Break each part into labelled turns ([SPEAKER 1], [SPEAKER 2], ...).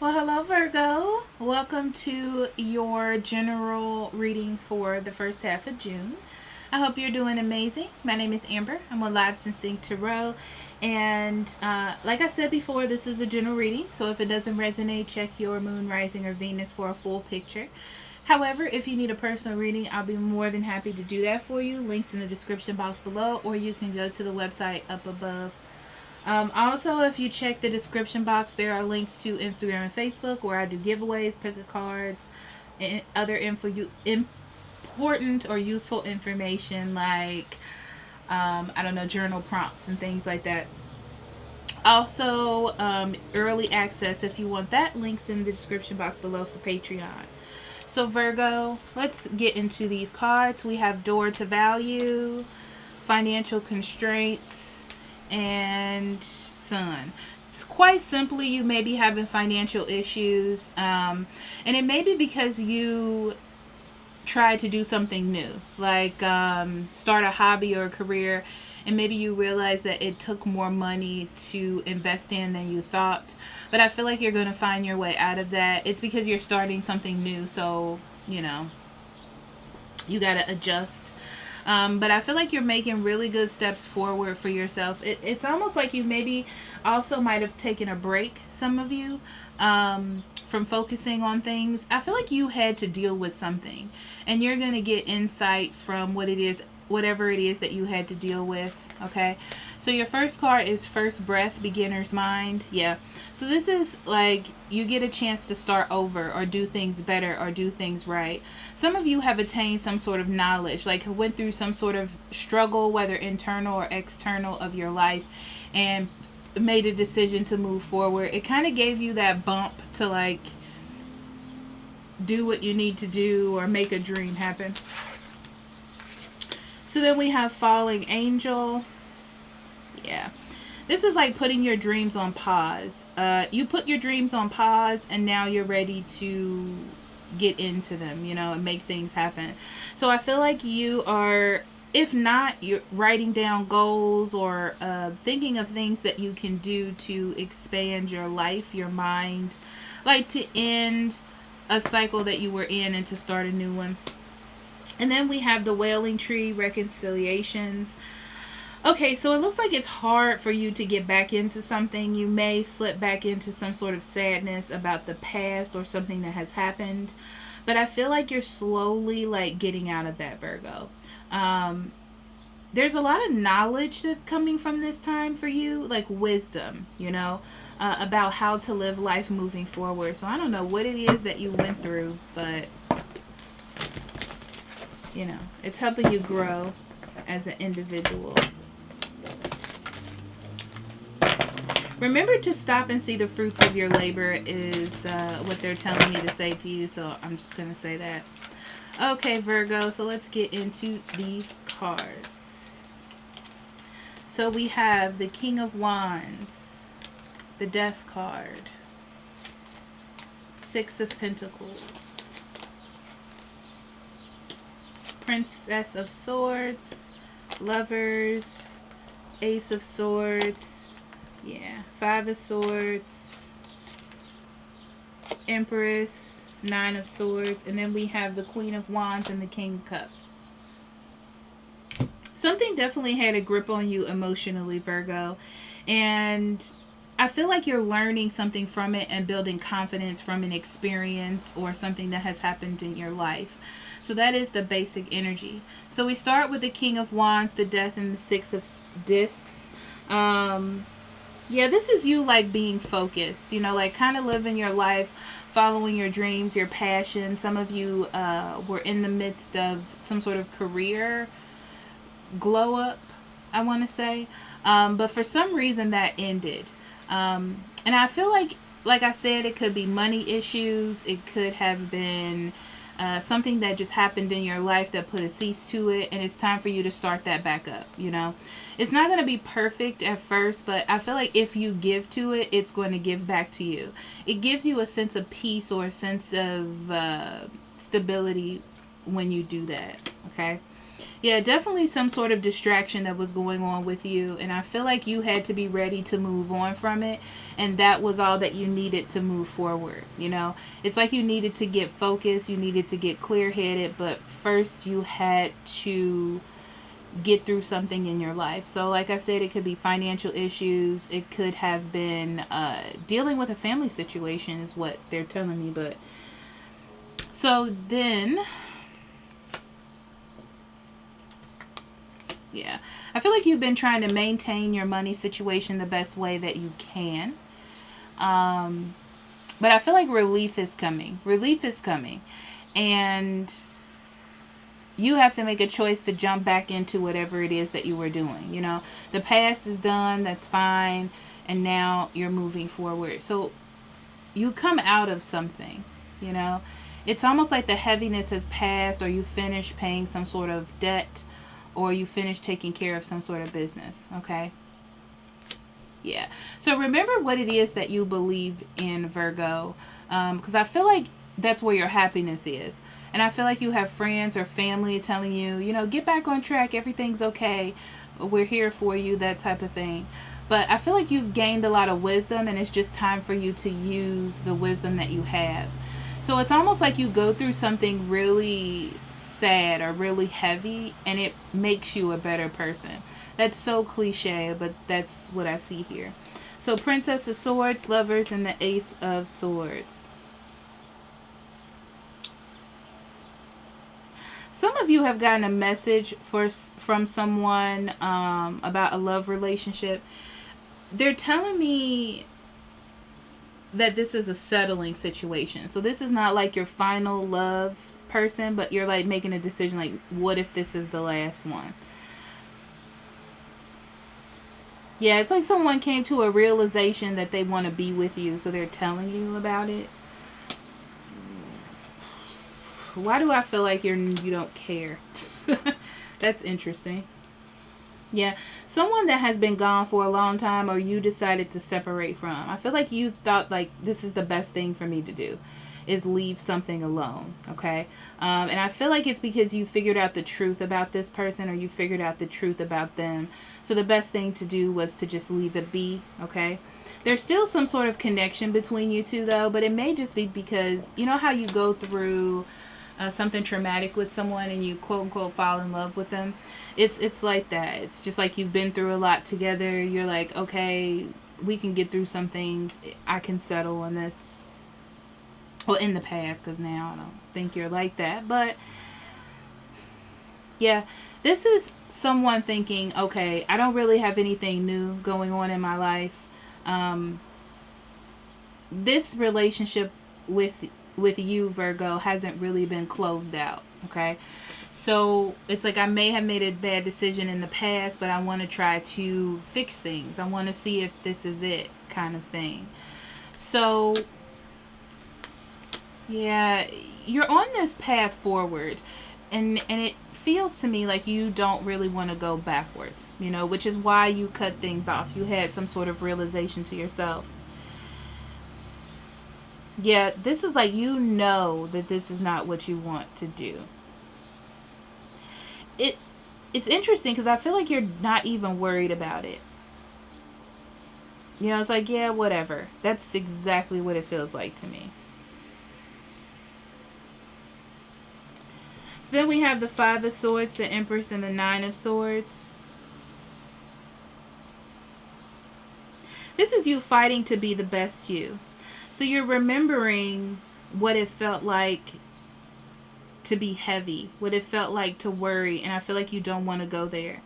[SPEAKER 1] Well, hello, Virgo. Welcome to your general reading for the first half of June. I hope you're doing amazing. My name is Amber. I'm with Lives Instinct Tarot. And like I said before, this is a general reading. So if it doesn't resonate, check your moon, rising, or Venus for a full picture. However, if you need a personal reading, I'll be more than happy to do that for you. Links in the description box below, or you can go to the website up above. Also, if you check the description box, there are links to Instagram and Facebook where I do giveaways, pick a cards, and other important or useful information like, I don't know, journal prompts and things like that. Also, early access if you want that. Links in the description box below for Patreon. So, Virgo, let's get into these cards. We have Door to Value, Financial Constraints, and Sun. Quite simply, you may be having financial issues, and it may be because you tried to do something new, like start a hobby or a career, and maybe you realize that it took more money to invest in than you thought. But I feel like you're going to find your way out of that. It's because you're starting something new, so you got to adjust. But I feel like you're making really good steps forward for yourself. It's almost like you maybe also might have taken a break, some of you, from focusing on things. I feel like you had to deal with something, and you're going to get insight from whatever it is that you had to deal with. Okay, so your first card is First Breath, Beginner's Mind. Yeah, so this is like you get a chance to start over or do things better or do things right. Some of you have attained some sort of knowledge, like went through some sort of struggle, whether internal or external, of your life, and made a decision to move forward. It kind of gave you that bump to like do what you need to do or make a dream happen. So then we have Falling Angel. Yeah. This is like putting your dreams on pause. You put your dreams on pause and now you're ready to get into them, and make things happen. So I feel like you are, if not, you're writing down goals or thinking of things that you can do to expand your life, your mind, like to end a cycle that you were in and to start a new one. And then we have the Wailing Tree, Reconciliations. Okay, so it looks like it's hard for you to get back into something. You may slip back into some sort of sadness about the past or something that has happened. But I feel like you're slowly like getting out of that, Virgo. There's a lot of knowledge that's coming from this time for you, like wisdom, about how to live life moving forward. So I don't know what it is that you went through, but it's helping you grow as an individual. Remember to stop and see the fruits of your labor is what they're telling me to say to you. So I'm just going to say that. Okay, Virgo. So let's get into these cards. So we have the King of Wands, the Death card, Six of Pentacles, Princess of Swords, Lovers, Ace of Swords, Five of Swords, Empress, Nine of Swords, and then we have the Queen of Wands and the King of Cups. Something definitely had a grip on you emotionally, Virgo, and I feel like you're learning something from it and building confidence from an experience or something that has happened in your life. So that is the basic energy. So we start with the King of Wands, the Death, and the Six of Discs. This is you like being focused, like kind of living your life, following your dreams, your passion. Some of you were in the midst of some sort of career glow up, I want to say. But for some reason that ended. And I feel like I said, it could be money issues. It could have been something that just happened in your life that put a cease to it, and it's time for you to start that back up. It's not going to be perfect at first, but I feel like if you give to it, it's going to give back to you. It gives you a sense of peace or a sense of stability when you do that. Okay, Yeah, definitely some sort of distraction that was going on with you. And I feel like you had to be ready to move on from it. And that was all that you needed to move forward. You know, it's like you needed to get focused, you needed to get clear headed. But first, you had to get through something in your life. So, like I said, it could be financial issues, it could have been dealing with a family situation, is what they're telling me. But so then. Yeah, I feel like you've been trying to maintain your money situation the best way that you can. But I feel like relief is coming. Relief is coming. And you have to make a choice to jump back into whatever it is that you were doing. You know, the past is done, that's fine. And now you're moving forward. So you come out of something, you know. It's almost like the heaviness has passed, or you finished paying some sort of debt, or you finish taking care of some sort of business, okay? Yeah. So remember what it is that you believe in, Virgo, because I feel like that's where your happiness is. And I feel like you have friends or family telling you, you know, get back on track, everything's okay, we're here for you, that type of thing. But I feel like you've gained a lot of wisdom, and it's just time for you to use the wisdom that you have. So it's almost like you go through something really sad or really heavy, and it makes you a better person. That's so cliche, but that's what I see here. So Princess of Swords, Lovers, and the Ace of Swords. Some of you have gotten a message from someone about a love relationship. They're telling me that this is a settling situation. So this is not like your final love person, but you're like making a decision, like, what if this is the last one? Yeah, it's like someone came to a realization that they want to be with you, so they're telling you about it. Why do I feel like you don't care? That's interesting. Yeah, someone that has been gone for a long time, or you decided to separate from. I feel like you thought, like, this is the best thing for me to do, is leave something alone, okay? And I feel like it's because you figured out the truth about this person, or you figured out the truth about them. So the best thing to do was to just leave it be, okay? There's still some sort of connection between you two, though, but it may just be because, you know how you go through something traumatic with someone and you quote unquote fall in love with them. It's like that. It's just like you've been through a lot together. You're like, okay, we can get through some things. I can settle on this. Well, in the past, because now I don't think you're like that. But yeah, this is someone thinking, okay, I don't really have anything new going on in my life. This relationship with you, Virgo, hasn't really been closed out, okay? So it's like I may have made a bad decision in the past, but I want to try to fix things. I want to see if this is it, kind of thing. So yeah, you're on this path forward, and it feels to me like you don't really want to go backwards, you know, which is why you cut things off. You had some sort of realization to yourself. Yeah, this is like, you know that this is not what you want to do. It's interesting because I feel like you're not even worried about it. You know, it's like, yeah, whatever. That's exactly what it feels like to me. So then we have the Five of Swords, the Empress, and the Nine of Swords. This is you fighting to be the best you. So you're remembering what it felt like to be heavy, what it felt like to worry, and I feel like you don't want to go there.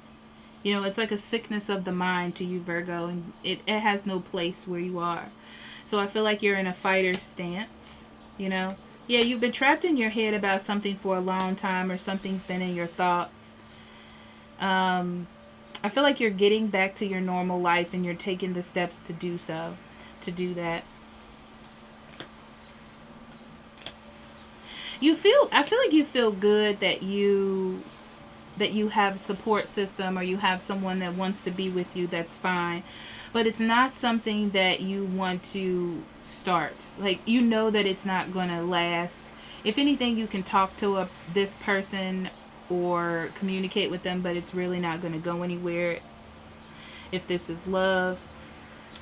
[SPEAKER 1] You know, it's like a sickness of the mind to you, Virgo, and it has no place where you are. So I feel like you're in a fighter stance, you know. Yeah, you've been trapped in your head about something for a long time, or something's been in your thoughts. I feel like you're getting back to your normal life, and you're taking the steps to do so, to do that. I feel like you feel good that you have a support system, or you have someone that wants to be with you. That's fine, but it's not something that you want to start. Like, you know that it's not gonna last. If anything, you can talk to this person or communicate with them, but it's really not going to go anywhere if this is love.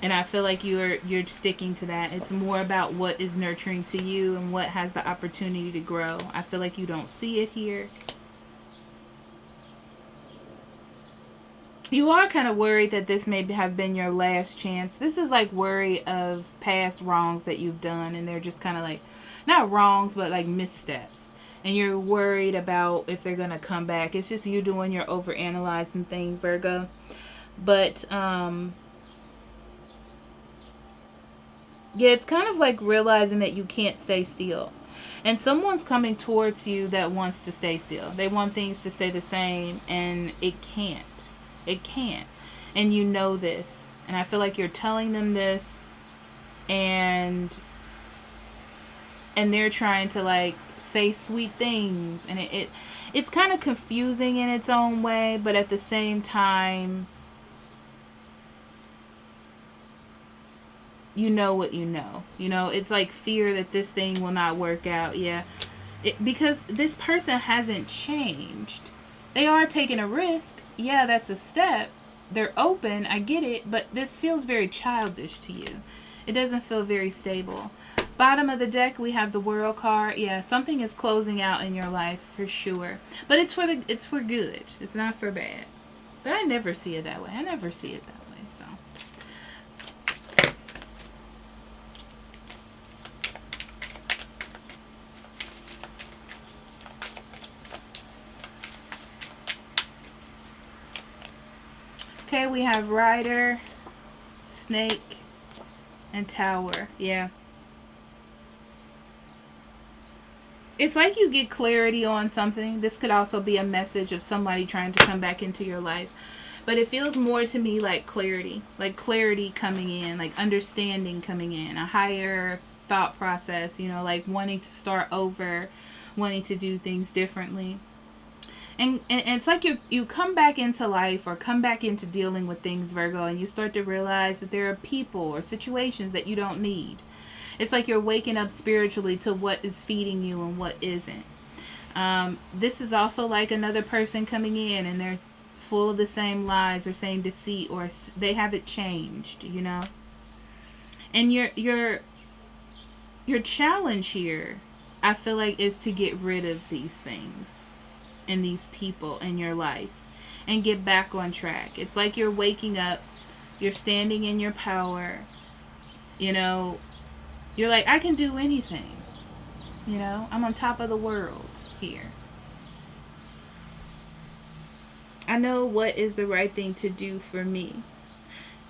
[SPEAKER 1] And I feel like you're sticking to that. It's more about what is nurturing to you and what has the opportunity to grow. I feel like you don't see it here. You are kind of worried that this may have been your last chance. This is like worry of past wrongs that you've done, and they're just kind of like, not wrongs, but like missteps. And you're worried about if they're going to come back. It's just you doing your overanalyzing thing, Virgo. But, yeah, it's kind of like realizing that you can't stay still. And someone's coming towards you that wants to stay still. They want things to stay the same, and it can't. It can't. And you know this. And I feel like you're telling them this, and they're trying to like say sweet things, and it's kind of confusing in its own way, but at the same time, you know what you know. You know, it's like fear that this thing will not work out. Yeah. Because this person hasn't changed. They are taking a risk. Yeah, that's a step. They're open. I get it. But this feels very childish to you. It doesn't feel very stable. Bottom of the deck, we have the World card. Yeah, something is closing out in your life for sure. But it's for good. It's not for bad. But I never see it that way. I never see it that way. So. Okay, we have Rider, Snake, and Tower. Yeah. It's like you get clarity on something. This could also be a message of somebody trying to come back into your life. But it feels more to me like clarity. Like clarity coming in. Like understanding coming in. A higher thought process. You know, like wanting to start over. Wanting to do things differently. And it's like you come back into life or come back into dealing with things, Virgo, and you start to realize that there are people or situations that you don't need. It's like you're waking up spiritually to what is feeding you and what isn't. This is also like another person coming in and they're full of the same lies or same deceit, or they haven't changed, you know. And your challenge here, I feel like, is to get rid of these things and these people in your life and get back on track. It's like you're waking up, you're standing in your power, you know, you're like, I can do anything, you know, I'm on top of the world here. I know what is the right thing to do for me,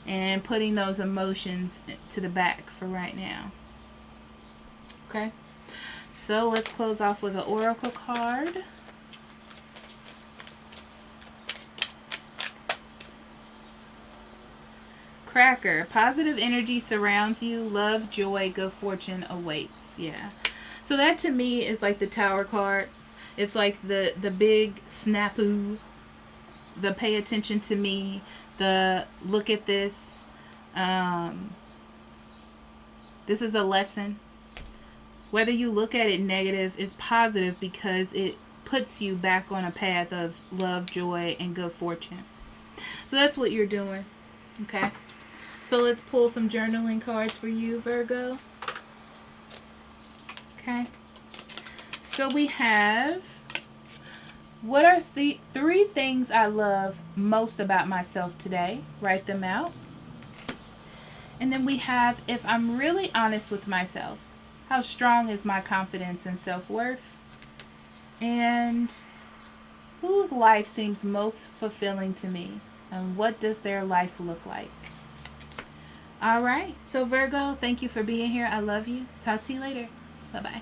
[SPEAKER 1] and putting those emotions to the back for right now. Okay, so let's close off with an oracle card. Cracker. Positive energy surrounds you. Love, joy, good fortune awaits. Yeah. So that to me is like the Tower card. It's like the big snafu. The pay attention to me. The look at this. This is a lesson. Whether you look at it negative, it's positive because it puts you back on a path of love, joy, and good fortune. So that's what you're doing. Okay. So let's pull some journaling cards for you, Virgo. Okay. So we have, what are the 3 things I love most about myself today? Write them out. And then we have, if I'm really honest with myself, how strong is my confidence and self-worth? And whose life seems most fulfilling to me? And what does their life look like? All right. So Virgo, thank you for being here. I love you. Talk to you later. Bye-bye.